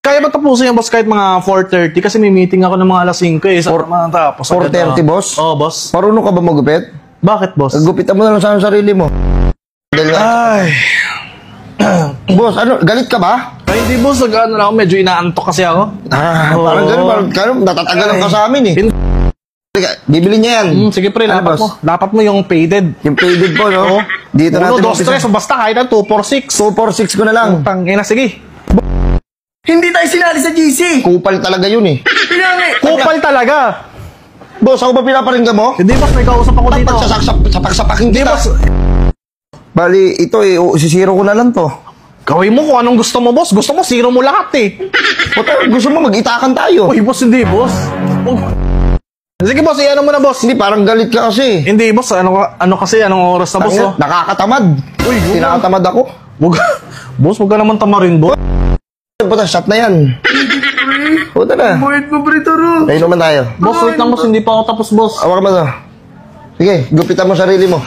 kaya ba tapusin yan, boss, kahit mga 4:30? Kasi may meeting ako ng mga alas 5 eh. Sa matapos. 4:30, boss? Oo, boss. Marunong ka ba magupit? Bakit, boss? Gupitan mo na lang sana sarili mo. Ay. Boss, ano, galit ka ba? Ay, hindi, boss. Ano na ako, medyo inaantok kasi ako. Parang gano'n, natatagalan ka sa amin eh. Bibili niya yan. Sige, pre, Ano, lapat boss? mo. Lapat mo yung faded. Yung faded po, no? Dito 1, natin 2, 3, basta kahit na 2, 4, 6. 246 ko na lang. Tangina, sige. Hindi tayo sinali sa GC. Kupal talaga yun eh. Pinangi. Kupal talaga. Boss, ako ba pinaparinggan mo? Hindi, boss, may kausap ako dito. Sapag-sapaking Hindi, kita. boss. Bali, ito eh, sisiro ko na lang to. Gawin mo kung anong gusto mo, boss. Gusto mo, zero mo lahat eh. Puta, gusto mo mag-itakan tayo. Uy, boss, hindi, boss. Sige, boss, iyan mo na, boss. Hindi, parang galit ka kasi. Hindi, boss. Ano kasi, anong oras na, boss? Oh? Nakakatamad. Uy, Tinakatamad ako. Boss, huwag ka naman tamarin, boss. Puta, shot na yan. Puta na. Buhit mo, Britaro. Ayun naman tayo. Boss, wait lang, boss. Hindi pa ako tapos, boss. Awak mo to. Sige, gupitan mo sarili mo.